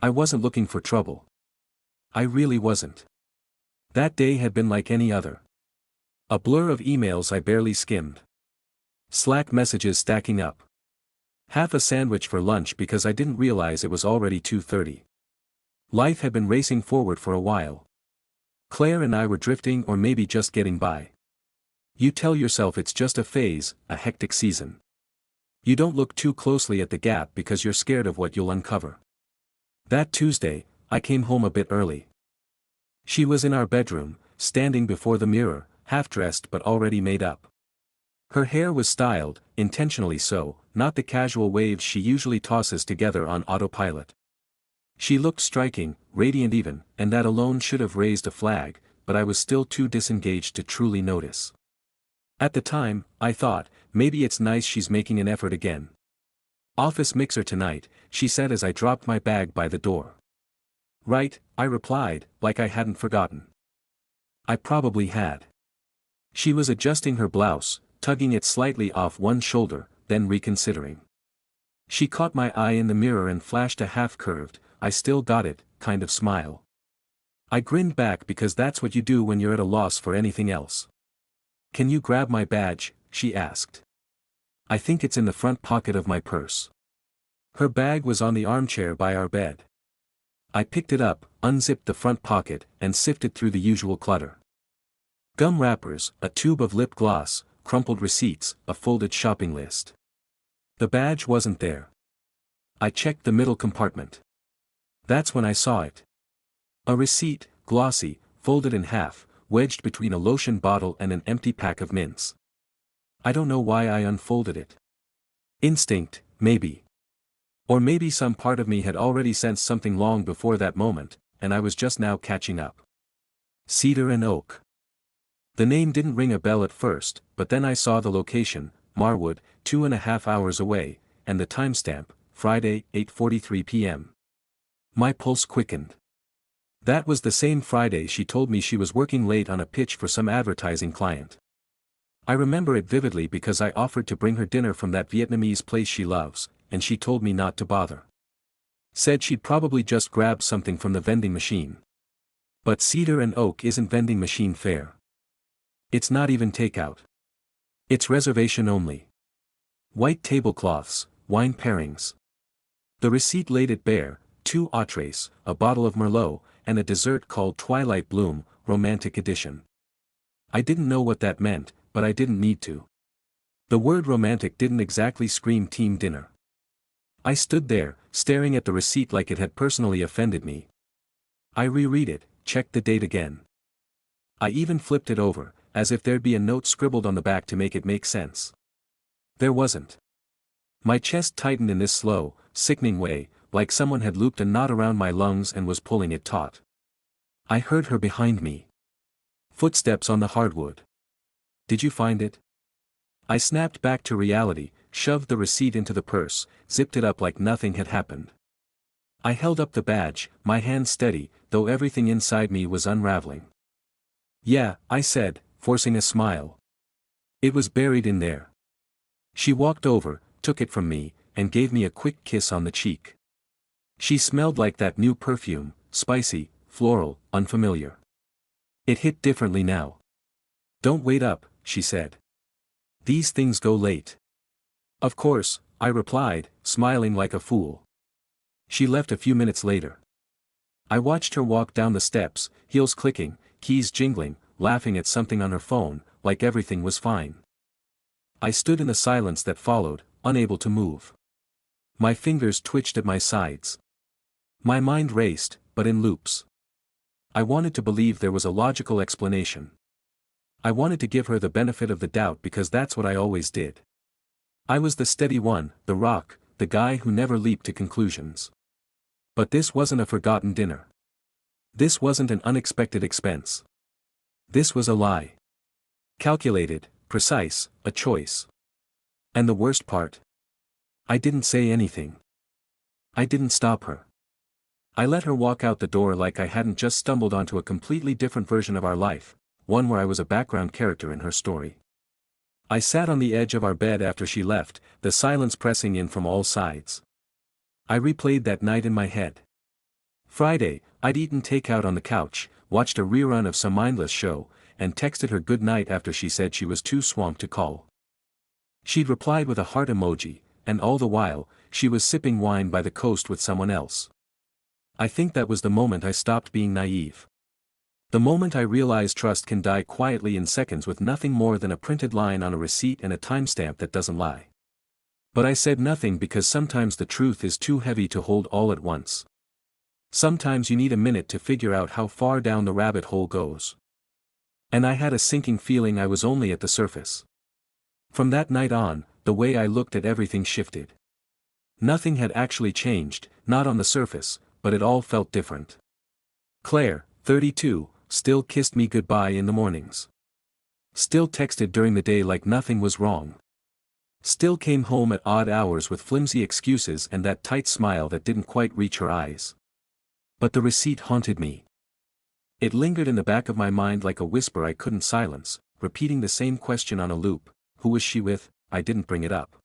I wasn't looking for trouble. I really wasn't. That day had been like any other. A blur of emails I barely skimmed. Slack messages stacking up. Half a sandwich for lunch because I didn't realize it was already 2:30. Life had been racing forward for a while. Claire and I were drifting or maybe just getting by. You tell yourself it's just a phase, a hectic season. You don't look too closely at the gap because you're scared of what you'll uncover. That Tuesday, I came home a bit early. She was in our bedroom, standing before the mirror, half-dressed but already made up. Her hair was styled, intentionally so, not the casual waves she usually tosses together on autopilot. She looked striking, radiant even, and that alone should have raised a flag, but I was still too disengaged to truly notice. At the time, I thought, maybe it's nice she's making an effort again. Office mixer tonight, she said as I dropped my bag by the door. Right, I replied, like I hadn't forgotten. I probably had. She was adjusting her blouse, tugging it slightly off one shoulder, then reconsidering. She caught my eye in the mirror and flashed a half-curved, I still got it, kind of smile. I grinned back because that's what you do when you're at a loss for anything else. Can you grab my badge? She asked. I think it's in the front pocket of my purse. Her bag was on the armchair by our bed. I picked it up, unzipped the front pocket, and sifted through the usual clutter. Gum wrappers, a tube of lip gloss, crumpled receipts, a folded shopping list. The badge wasn't there. I checked the middle compartment. That's when I saw it. A receipt, glossy, folded in half, wedged between a lotion bottle and an empty pack of mints. I don't know why I unfolded it. Instinct, maybe. Or maybe some part of me had already sensed something long before that moment, and I was just now catching up. Cedar and Oak. The name didn't ring a bell at first, but then I saw the location, Marwood, 2.5 hours away, and the timestamp, Friday, 8:43 p.m. My pulse quickened. That was the same Friday she told me she was working late on a pitch for some advertising client. I remember it vividly because I offered to bring her dinner from that Vietnamese place she loves, and she told me not to bother. Said she'd probably just grab something from the vending machine. But Cedar and Oak isn't vending machine fare. It's not even takeout. It's reservation only. White tablecloths, wine pairings. The receipt laid it bare, 2 entrees, a bottle of Merlot, and a dessert called Twilight Bloom, Romantic Edition. I didn't know what that meant, but I didn't need to. The word romantic didn't exactly scream team dinner. I stood there, staring at the receipt like it had personally offended me. I reread it, checked the date again. I even flipped it over, as if there'd be a note scribbled on the back to make it make sense. There wasn't. My chest tightened in this slow, sickening way, like someone had looped a knot around my lungs and was pulling it taut. I heard her behind me. Footsteps on the hardwood. Did you find it? I snapped back to reality, shoved the receipt into the purse, zipped it up like nothing had happened. I held up the badge, my hand steady, though everything inside me was unraveling. Yeah, I said, forcing a smile. It was buried in there. She walked over, took it from me, and gave me a quick kiss on the cheek. She smelled like that new perfume, spicy, floral, unfamiliar. It hit differently now. Don't wait up, she said. These things go late. Of course, I replied, smiling like a fool. She left a few minutes later. I watched her walk down the steps, heels clicking, keys jingling, laughing at something on her phone, like everything was fine. I stood in the silence that followed, unable to move. My fingers twitched at my sides. My mind raced, but in loops. I wanted to believe there was a logical explanation. I wanted to give her the benefit of the doubt because that's what I always did. I was the steady one, the rock, the guy who never leaped to conclusions. But this wasn't a forgotten dinner. This wasn't an unexpected expense. This was a lie. Calculated, precise, a choice. And the worst part? I didn't say anything. I didn't stop her. I let her walk out the door like I hadn't just stumbled onto a completely different version of our life, one where I was a background character in her story. I sat on the edge of our bed after she left, the silence pressing in from all sides. I replayed that night in my head. Friday, I'd eaten takeout on the couch, watched a rerun of some mindless show, and texted her good night after she said she was too swamped to call. She'd replied with a heart emoji, and all the while, she was sipping wine by the coast with someone else. I think that was the moment I stopped being naive. The moment I realized trust can die quietly in seconds with nothing more than a printed line on a receipt and a timestamp that doesn't lie. But I said nothing because sometimes the truth is too heavy to hold all at once. Sometimes you need a minute to figure out how far down the rabbit hole goes. And I had a sinking feeling I was only at the surface. From that night on, the way I looked at everything shifted. Nothing had actually changed, not on the surface, but it all felt different. Claire, 32, still kissed me goodbye in the mornings. Still texted during the day like nothing was wrong. Still came home at odd hours with flimsy excuses and that tight smile that didn't quite reach her eyes. But the receipt haunted me. It lingered in the back of my mind like a whisper I couldn't silence, repeating the same question on a loop. Who was she with? I didn't bring it up.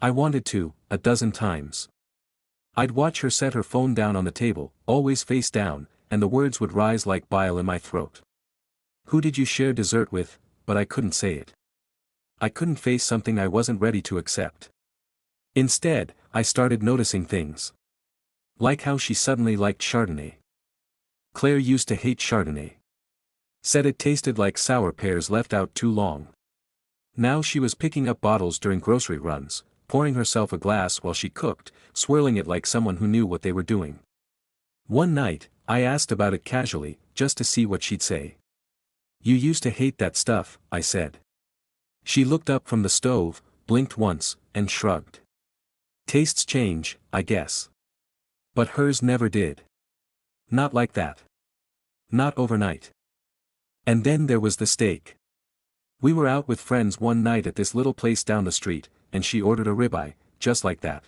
I wanted to, a dozen times. I'd watch her set her phone down on the table, always face down, and the words would rise like bile in my throat. Who did you share dessert with? But I couldn't say it. I couldn't face something I wasn't ready to accept. Instead, I started noticing things. Like how she suddenly liked Chardonnay. Claire used to hate Chardonnay. Said it tasted like sour pears left out too long. Now she was picking up bottles during grocery runs, pouring herself a glass while she cooked, swirling it like someone who knew what they were doing. One night, I asked about it casually, just to see what she'd say. You used to hate that stuff, I said. She looked up from the stove, blinked once, and shrugged. Tastes change, I guess. But hers never did. Not like that. Not overnight. And then there was the steak. We were out with friends one night at this little place down the street, and she ordered a ribeye, just like that.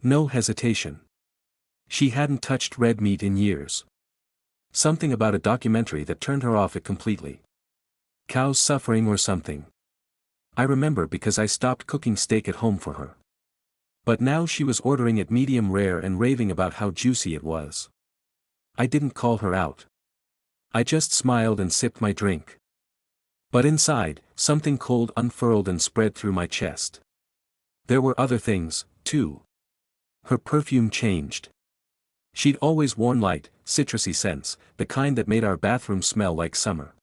No hesitation. She hadn't touched red meat in years. Something about a documentary that turned her off it completely. Cows suffering or something. I remember because I stopped cooking steak at home for her. But now she was ordering it medium rare and raving about how juicy it was. I didn't call her out. I just smiled and sipped my drink. But inside, something cold unfurled and spread through my chest. There were other things, too. Her perfume changed. She'd always worn light, citrusy scents, the kind that made our bathroom smell like summer.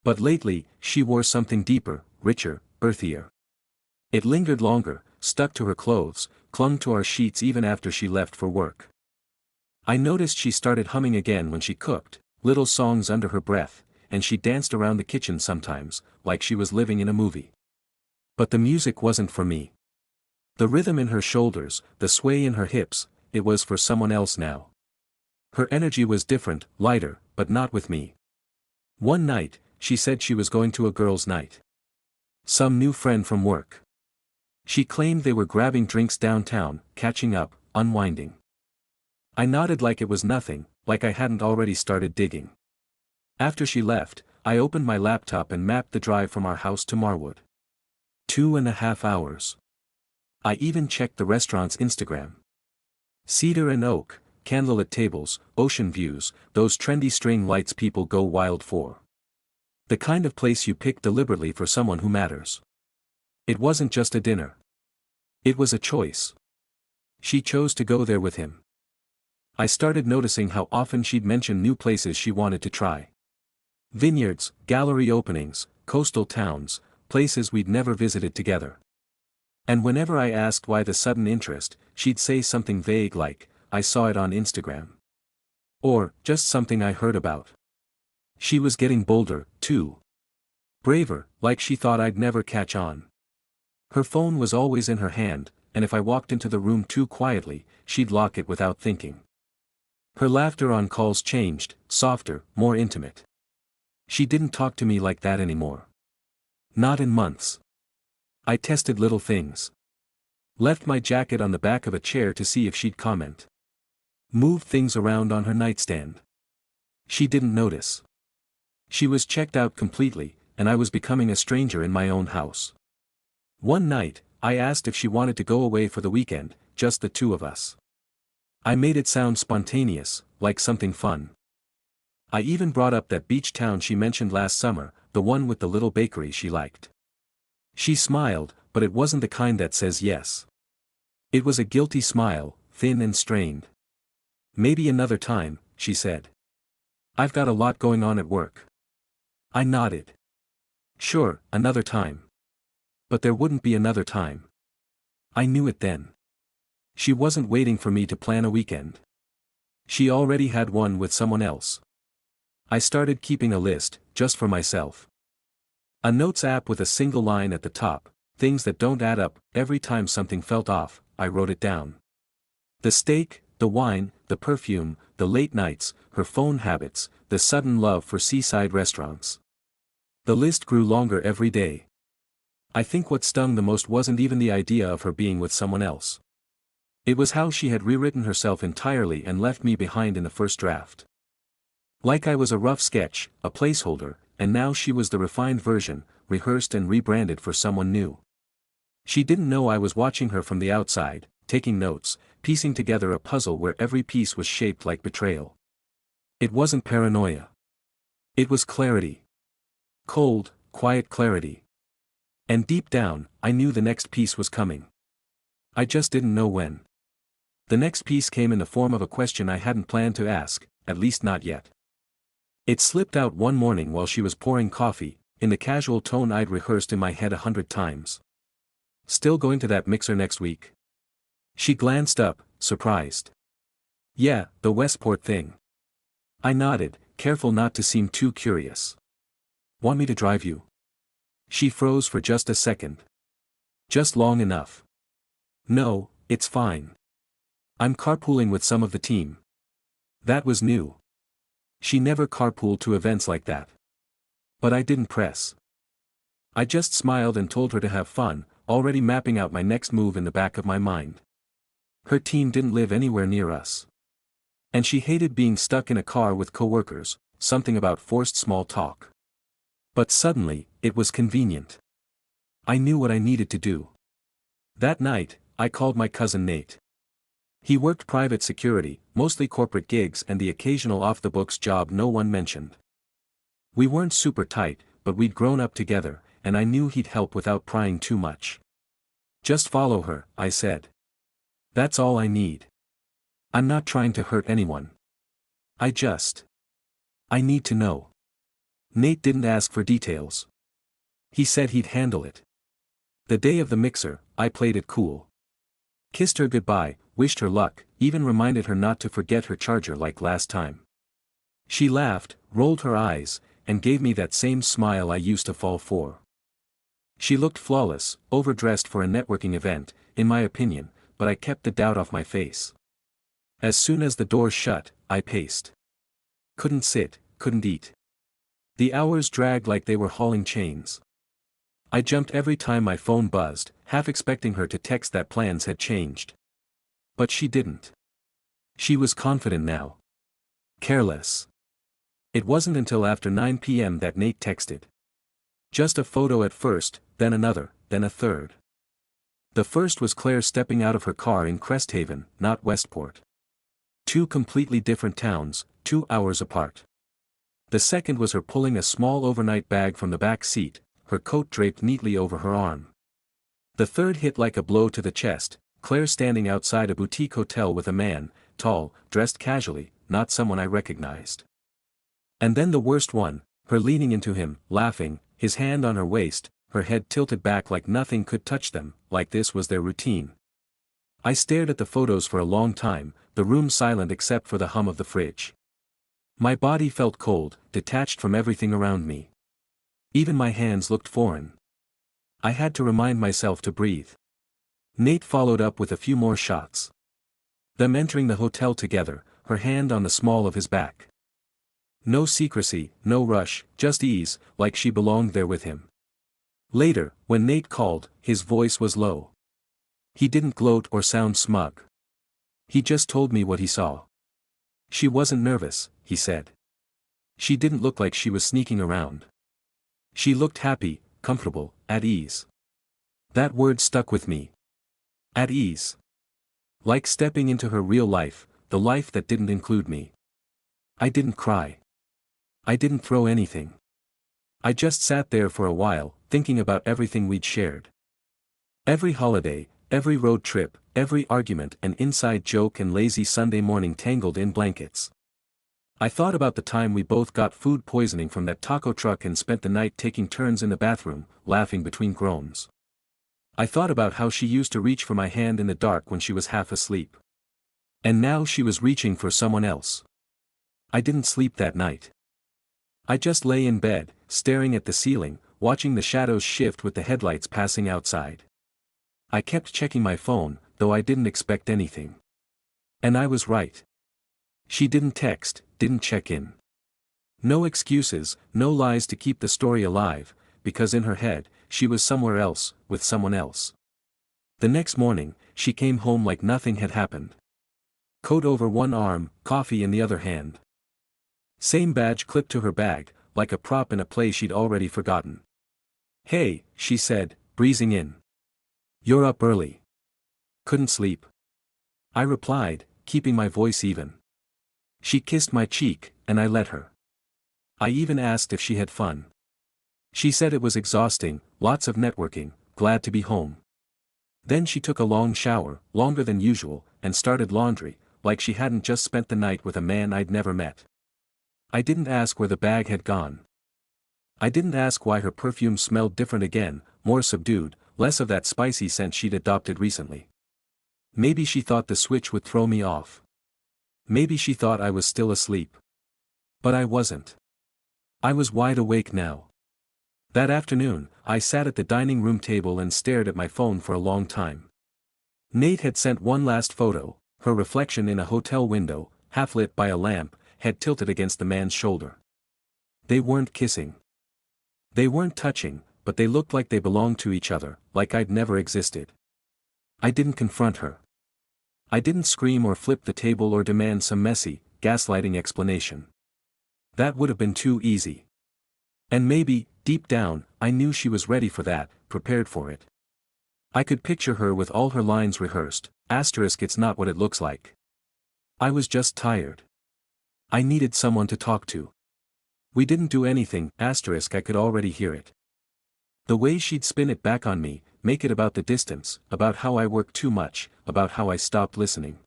But lately, she wore something deeper, richer, earthier. It lingered longer, stuck to her clothes, clung to our sheets even after she left for work. I noticed she started humming again when she cooked, little songs under her breath, and she danced around the kitchen sometimes, like she was living in a movie. But the music wasn't for me. The rhythm in her shoulders, the sway in her hips, it was for someone else now. Her energy was different, lighter, but not with me. One night, she said she was going to a girls' night. Some new friend from work. She claimed they were grabbing drinks downtown, catching up, unwinding. I nodded like it was nothing, like I hadn't already started digging. After she left, I opened my laptop and mapped the drive from our house to Marwood. 2.5 hours. I even checked the restaurant's Instagram. Cedar and oak, candlelit tables, ocean views, those trendy string lights people go wild for. The kind of place you pick deliberately for someone who matters. It wasn't just a dinner. It was a choice. She chose to go there with him. I started noticing how often she'd mention new places she wanted to try. Vineyards, gallery openings, coastal towns, places we'd never visited together. And whenever I asked why the sudden interest, she'd say something vague like, I saw it on Instagram. Or, just something I heard about. She was getting bolder, too. Braver, like she thought I'd never catch on. Her phone was always in her hand, and if I walked into the room too quietly, she'd lock it without thinking. Her laughter on calls changed, softer, more intimate. She didn't talk to me like that anymore. Not in months. I tested little things. Left my jacket on the back of a chair to see if she'd comment. Moved things around on her nightstand. She didn't notice. She was checked out completely, and I was becoming a stranger in my own house. One night, I asked if she wanted to go away for the weekend, just the two of us. I made it sound spontaneous, like something fun. I even brought up that beach town she mentioned last summer, the one with the little bakery she liked. She smiled, but it wasn't the kind that says yes. It was a guilty smile, thin and strained. Maybe another time, she said. I've got a lot going on at work. I nodded. Sure, another time. But there wouldn't be another time. I knew it then. She wasn't waiting for me to plan a weekend. She already had one with someone else. I started keeping a list, just for myself. A notes app with a single line at the top, things that don't add up. Every time something felt off, I wrote it down. The steak, the wine, the perfume, the late nights, her phone habits, the sudden love for seaside restaurants. The list grew longer every day. I think what stung the most wasn't even the idea of her being with someone else. It was how she had rewritten herself entirely and left me behind in the first draft. Like I was a rough sketch, a placeholder, and now she was the refined version, rehearsed and rebranded for someone new. She didn't know I was watching her from the outside, taking notes, piecing together a puzzle where every piece was shaped like betrayal. It wasn't paranoia. It was clarity. Cold, quiet clarity. And deep down, I knew the next piece was coming. I just didn't know when. The next piece came in the form of a question I hadn't planned to ask, at least not yet. It slipped out one morning while she was pouring coffee, in the casual tone I'd rehearsed in my head 100 times. Still going to that mixer next week? She glanced up, surprised. Yeah, the Westport thing. I nodded, careful not to seem too curious. Want me to drive you? She froze for just a second. Just long enough. No, it's fine. I'm carpooling with some of the team. That was new. She never carpooled to events like that. But I didn't press. I just smiled and told her to have fun, already mapping out my next move in the back of my mind. Her team didn't live anywhere near us. And she hated being stuck in a car with coworkers, something about forced small talk. But suddenly, it was convenient. I knew what I needed to do. That night, I called my cousin Nate. He worked private security, mostly corporate gigs and the occasional off-the-books job no one mentioned. We weren't super tight, but we'd grown up together, and I knew he'd help without prying too much. Just follow her, I said. That's all I need. I'm not trying to hurt anyone. I need to know. Nate didn't ask for details. He said he'd handle it. The day of the mixer, I played it cool. Kissed her goodbye, wished her luck, even reminded her not to forget her charger like last time. She laughed, rolled her eyes, and gave me that same smile I used to fall for. She looked flawless, overdressed for a networking event, in my opinion, but I kept the doubt off my face. As soon as the door shut, I paced. Couldn't sit, couldn't eat. The hours dragged like they were hauling chains. I jumped every time my phone buzzed, half expecting her to text that plans had changed. But she didn't. She was confident now. Careless. It wasn't until after 9 p.m. that Nate texted. Just a photo at first, then another, then a third. The first was Claire stepping out of her car in Cresthaven, not Westport. 2 completely different towns, 2 hours apart. The second was her pulling a small overnight bag from the back seat, her coat draped neatly over her arm. The third hit like a blow to the chest, Claire standing outside a boutique hotel with a man, tall, dressed casually, not someone I recognized. And then the worst one, her leaning into him, laughing, his hand on her waist, her head tilted back like nothing could touch them, like this was their routine. I stared at the photos for a long time, the room silent except for the hum of the fridge. My body felt cold, detached from everything around me. Even my hands looked foreign. I had to remind myself to breathe. Nate followed up with a few more shots. Them entering the hotel together, her hand on the small of his back. No secrecy, no rush, just ease, like she belonged there with him. Later, when Nate called, his voice was low. He didn't gloat or sound smug. He just told me what he saw. She wasn't nervous, he said. She didn't look like she was sneaking around. She looked happy, comfortable, at ease. That word stuck with me. At ease. Like stepping into her real life, the life that didn't include me. I didn't cry. I didn't throw anything. I just sat there for a while, thinking about everything we'd shared. Every holiday, every road trip, every argument and inside joke and lazy Sunday morning tangled in blankets. I thought about the time we both got food poisoning from that taco truck and spent the night taking turns in the bathroom, laughing between groans. I thought about how she used to reach for my hand in the dark when she was half asleep. And now she was reaching for someone else. I didn't sleep that night. I just lay in bed, staring at the ceiling, watching the shadows shift with the headlights passing outside. I kept checking my phone, though I didn't expect anything. And I was right. She didn't text, didn't check in. No excuses, no lies to keep the story alive, because in her head, she was somewhere else, with someone else. The next morning, she came home like nothing had happened. Coat over one arm, coffee in the other hand. Same badge clipped to her bag, like a prop in a play she'd already forgotten. "Hey," she said, breezing in. "You're up early. Couldn't sleep?" I replied, keeping my voice even. She kissed my cheek, and I let her. I even asked if she had fun. She said it was exhausting, lots of networking, glad to be home. Then she took a long shower, longer than usual, and started laundry, like she hadn't just spent the night with a man I'd never met. I didn't ask where the bag had gone. I didn't ask why her perfume smelled different again, more subdued, less of that spicy scent she'd adopted recently. Maybe she thought the switch would throw me off. Maybe she thought I was still asleep. But I wasn't. I was wide awake now. That afternoon, I sat at the dining room table and stared at my phone for a long time. Nate had sent one last photo, her reflection in a hotel window, half lit by a lamp, head tilted against the man's shoulder. They weren't kissing. They weren't touching, but they looked like they belonged to each other, like I'd never existed. I didn't confront her. I didn't scream or flip the table or demand some messy, gaslighting explanation. That would have been too easy. And maybe, deep down, I knew she was ready for that, prepared for it. I could picture her with all her lines rehearsed, it's not what it looks like. I was just tired. I needed someone to talk to. We didn't do anything, I could already hear it. The way she'd spin it back on me, make it about the distance, about how I worked too much, about how I stopped listening.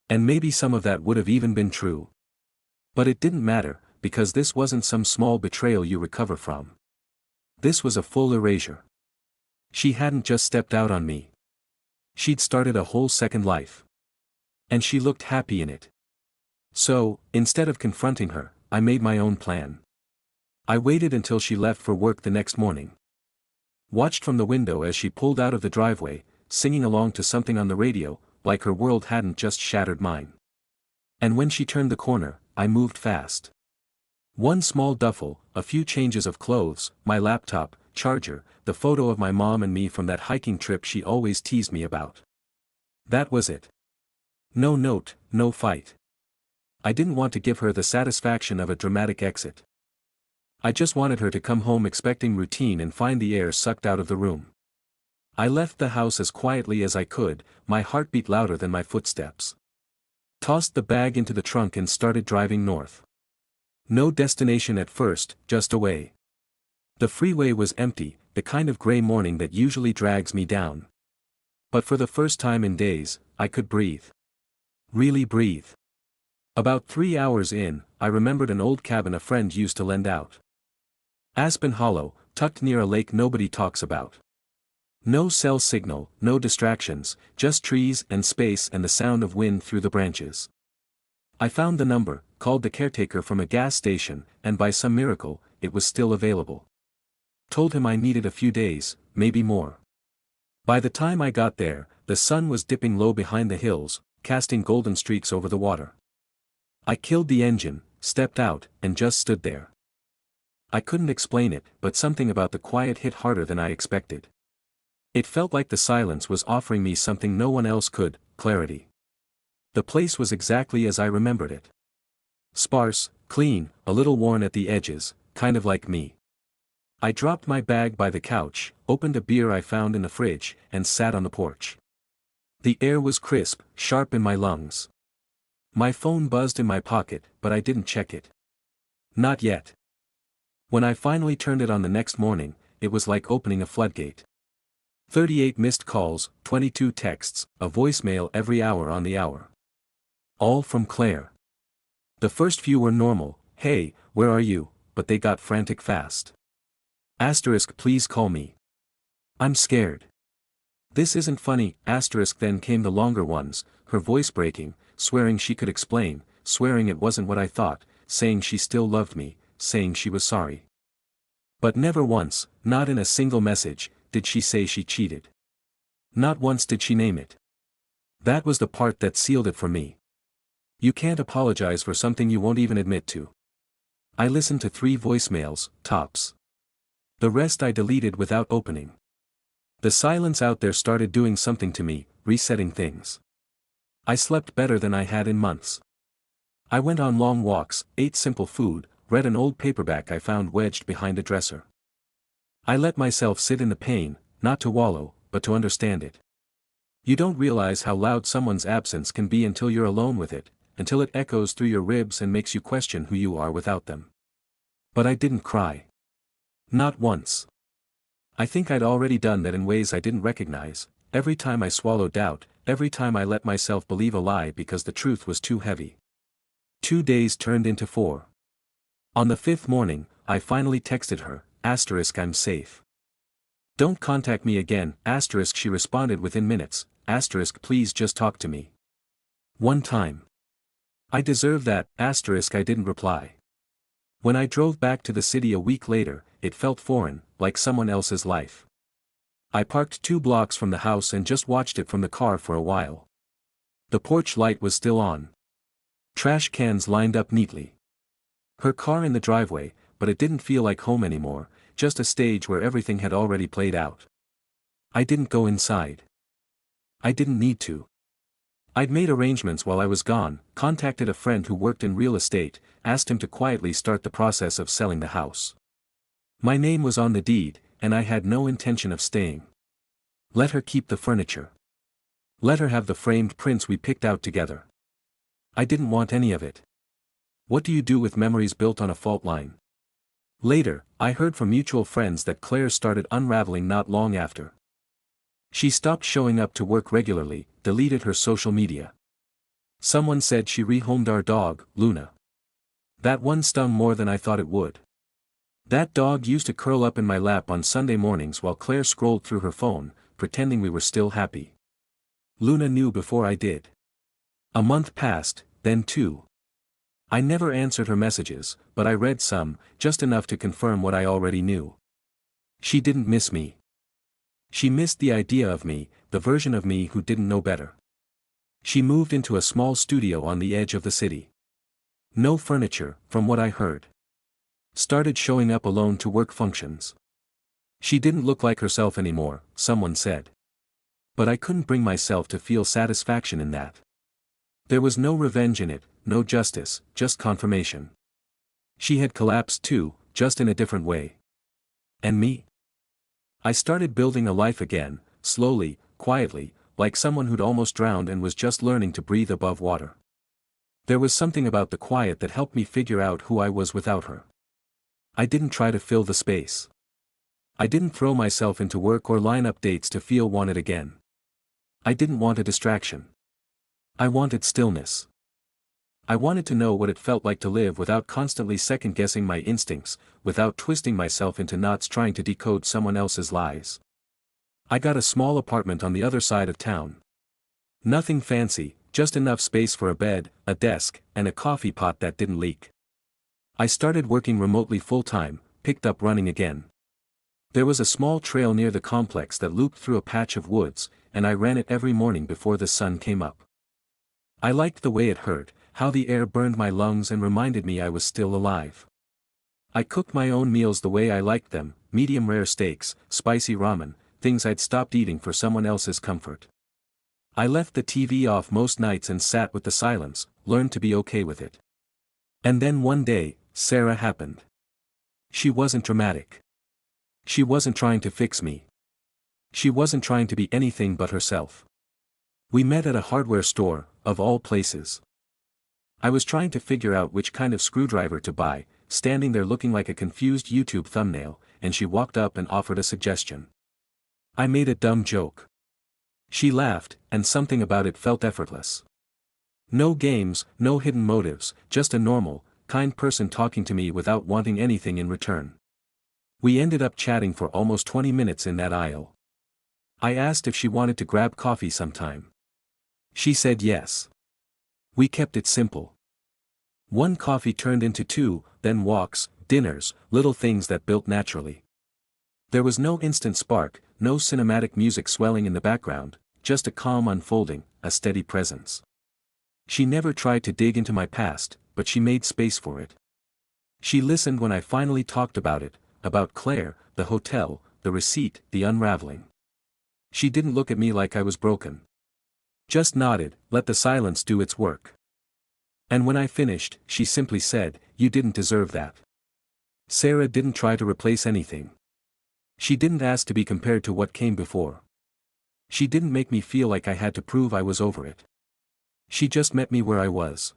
And maybe some of that would have even been true. But it didn't matter, because this wasn't some small betrayal you recover from. This was a full erasure. She hadn't just stepped out on me. She'd started a whole second life. And she looked happy in it. So, instead of confronting her, I made my own plan. I waited until she left for work the next morning. Watched from the window as she pulled out of the driveway, singing along to something on the radio, like her world hadn't just shattered mine. And when she turned the corner, I moved fast. One small duffel, a few changes of clothes, my laptop, charger, the photo of my mom and me from that hiking trip she always teased me about. That was it. No note, no fight. I didn't want to give her the satisfaction of a dramatic exit. I just wanted her to come home expecting routine and find the air sucked out of the room. I left the house as quietly as I could, my heartbeat louder than my footsteps. Tossed the bag into the trunk and started driving north. No destination at first, just away. The freeway was empty, the kind of gray morning that usually drags me down. But for the first time in days, I could breathe. Really breathe. About 3 hours in, I remembered an old cabin a friend used to lend out. Aspen Hollow, tucked near a lake nobody talks about. No cell signal, no distractions, just trees and space and the sound of wind through the branches. I found the number, called the caretaker from a gas station, and by some miracle, it was still available. Told him I needed a few days, maybe more. By the time I got there, the sun was dipping low behind the hills, casting golden streaks over the water. I killed the engine, stepped out, and just stood there. I couldn't explain it, but something about the quiet hit harder than I expected. It felt like the silence was offering me something no one else could, clarity. The place was exactly as I remembered it. Sparse, clean, a little worn at the edges, kind of like me. I dropped my bag by the couch, opened a beer I found in the fridge, and sat on the porch. The air was crisp, sharp in my lungs. My phone buzzed in my pocket, but I didn't check it. Not yet. When I finally turned it on the next morning, it was like opening a floodgate. 38 missed calls, 22 texts, a voicemail every hour on the hour. All from Claire. The first few were normal, "Hey, where are you?" but they got frantic fast. Asterisk, "Please call me. I'm scared. This isn't funny." Asterisk, then came the longer ones, her voice breaking, swearing she could explain, swearing it wasn't what I thought, saying she still loved me, saying she was sorry. But never once, not in a single message, did she say she cheated. Not once did she name it. That was the part that sealed it for me. You can't apologize for something you won't even admit to. I listened to 3 voicemails, tops. The rest I deleted without opening. The silence out there started doing something to me, resetting things. I slept better than I had in months. I went on long walks, ate simple food, read an old paperback I found wedged behind a dresser. I let myself sit in the pain, not to wallow, but to understand it. You don't realize how loud someone's absence can be until you're alone with it, until it echoes through your ribs and makes you question who you are without them. But I didn't cry. Not once. I think I'd already done that in ways I didn't recognize, every time I swallowed doubt, every time I let myself believe a lie because the truth was too heavy. 2 days turned into 4. On the 5th morning, I finally texted her, asterisk, "I'm safe. Don't contact me again," asterisk. She responded within minutes, asterisk, "Please just talk to me. One time. I deserve that," asterisk. I didn't reply. When I drove back to the city a week later, it felt foreign, like someone else's life. I parked 2 blocks from the house and just watched it from the car for a while. The porch light was still on. Trash cans lined up neatly. Her car in the driveway, but it didn't feel like home anymore, just a stage where everything had already played out. I didn't go inside. I didn't need to. I'd made arrangements while I was gone, contacted a friend who worked in real estate, asked him to quietly start the process of selling the house. My name was on the deed, and I had no intention of staying. Let her keep the furniture. Let her have the framed prints we picked out together. I didn't want any of it. What do you do with memories built on a fault line? Later, I heard from mutual friends that Claire started unraveling not long after. She stopped showing up to work regularly, deleted her social media. Someone said she rehomed our dog, Luna. That one stung more than I thought it would. That dog used to curl up in my lap on Sunday mornings while Claire scrolled through her phone, pretending we were still happy. Luna knew before I did. A month passed, then 2. I never answered her messages, but I read some, just enough to confirm what I already knew. She didn't miss me. She missed the idea of me, the version of me who didn't know better. She moved into a small studio on the edge of the city. No furniture, from what I heard. Started showing up alone to work functions. She didn't look like herself anymore, someone said. But I couldn't bring myself to feel satisfaction in that. There was no revenge in it, no justice, just confirmation. She had collapsed too, just in a different way. And me? I started building a life again, slowly, quietly, like someone who'd almost drowned and was just learning to breathe above water. There was something about the quiet that helped me figure out who I was without her. I didn't try to fill the space. I didn't throw myself into work or line up dates to feel wanted again. I didn't want a distraction. I wanted stillness. I wanted to know what it felt like to live without constantly second-guessing my instincts, without twisting myself into knots trying to decode someone else's lies. I got a small apartment on the other side of town. Nothing fancy, just enough space for a bed, a desk, and a coffee pot that didn't leak. I started working remotely full-time, picked up running again. There was a small trail near the complex that looped through a patch of woods, and I ran it every morning before the sun came up. I liked the way it hurt, how the air burned my lungs and reminded me I was still alive. I cooked my own meals the way I liked them, medium-rare steaks, spicy ramen, things I'd stopped eating for someone else's comfort. I left the TV off most nights and sat with the silence, learned to be okay with it. And then one day, Sarah happened. She wasn't dramatic. She wasn't trying to fix me. She wasn't trying to be anything but herself. We met at a hardware store, of all places. I was trying to figure out which kind of screwdriver to buy, standing there looking like a confused YouTube thumbnail, and she walked up and offered a suggestion. I made a dumb joke. She laughed, and something about it felt effortless. No games, no hidden motives, just a normal, kind person talking to me without wanting anything in return. We ended up chatting for almost 20 minutes in that aisle. I asked if she wanted to grab coffee sometime. She said yes. We kept it simple. One coffee turned into two, then walks, dinners, little things that built naturally. There was no instant spark, no cinematic music swelling in the background, just a calm unfolding, a steady presence. She never tried to dig into my past, but she made space for it. She listened when I finally talked about it, about Claire, the hotel, the receipt, the unraveling. She didn't look at me like I was broken. Just nodded, let the silence do its work. And when I finished, she simply said, "You didn't deserve that." Sarah didn't try to replace anything. She didn't ask to be compared to what came before. She didn't make me feel like I had to prove I was over it. She just met me where I was.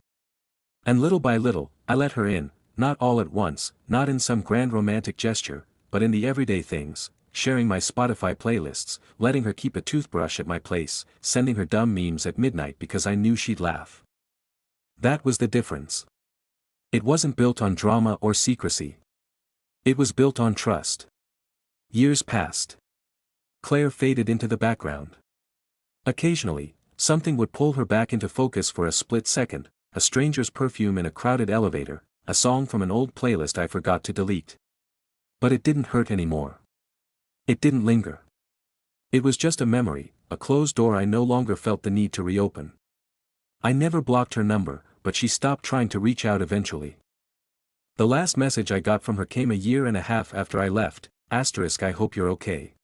And little by little, I let her in, not all at once, not in some grand romantic gesture, but in the everyday things, sharing my Spotify playlists, letting her keep a toothbrush at my place, sending her dumb memes at midnight because I knew she'd laugh. That was the difference. It wasn't built on drama or secrecy. It was built on trust. Years passed. Claire faded into the background. Occasionally, something would pull her back into focus for a split second, a stranger's perfume in a crowded elevator, a song from an old playlist I forgot to delete. But it didn't hurt anymore. It didn't linger. It was just a memory, a closed door I no longer felt the need to reopen. I never blocked her number, but she stopped trying to reach out eventually. The last message I got from her came a year and a half after I left, *, I hope you're okay.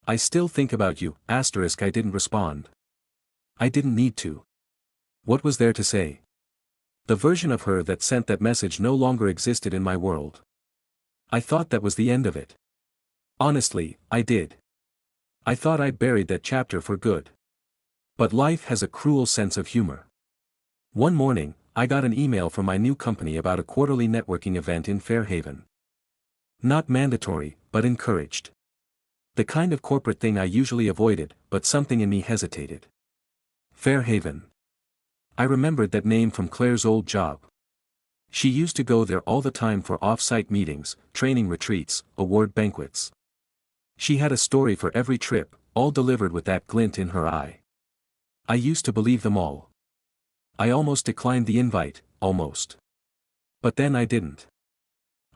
I still think about you, *, I didn't respond. I didn't need to. What was there to say? The version of her that sent that message no longer existed in my world. I thought that was the end of it. Honestly, I did. I thought I'd buried that chapter for good. But life has a cruel sense of humor. One morning, I got an email from my new company about a quarterly networking event in Fairhaven. Not mandatory, but encouraged. The kind of corporate thing I usually avoided, but something in me hesitated. Fairhaven. I remembered that name from Claire's old job. She used to go there all the time for off-site meetings, training retreats, award banquets. She had a story for every trip, all delivered with that glint in her eye. I used to believe them all. I almost declined the invite, almost. But then I didn't.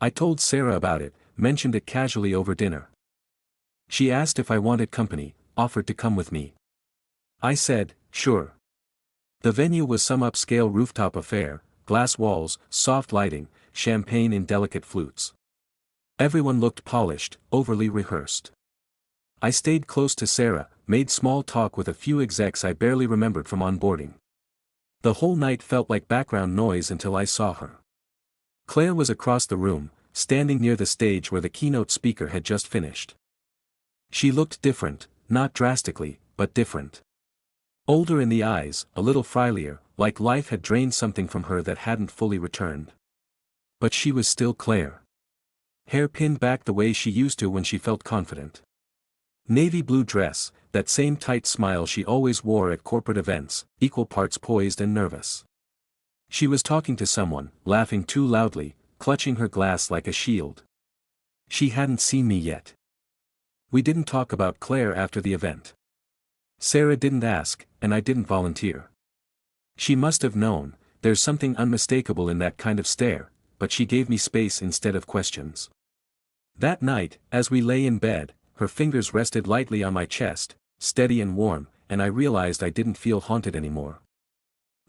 I told Sarah about it, mentioned it casually over dinner. She asked if I wanted company, offered to come with me. I said, sure. The venue was some upscale rooftop affair, glass walls, soft lighting, champagne in delicate flutes. Everyone looked polished, overly rehearsed. I stayed close to Sarah, made small talk with a few execs I barely remembered from onboarding. The whole night felt like background noise until I saw her. Claire was across the room, standing near the stage where the keynote speaker had just finished. She looked different, not drastically, but different. Older in the eyes, a little frilier, like life had drained something from her that hadn't fully returned. But she was still Claire. Hair pinned back the way she used to when she felt confident. Navy blue dress, that same tight smile she always wore at corporate events, equal parts poised and nervous. She was talking to someone, laughing too loudly, clutching her glass like a shield. She hadn't seen me yet. We didn't talk about Claire after the event. Sarah didn't ask, and I didn't volunteer. She must have known, there's something unmistakable in that kind of stare, but she gave me space instead of questions. That night, as we lay in bed, her fingers rested lightly on my chest, steady and warm, and I realized I didn't feel haunted anymore.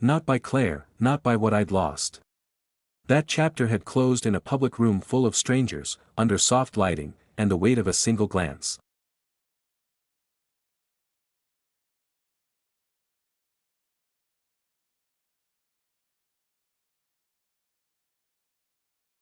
Not by Claire, not by what I'd lost. That chapter had closed in a public room full of strangers, under soft lighting, and the weight of a single glance.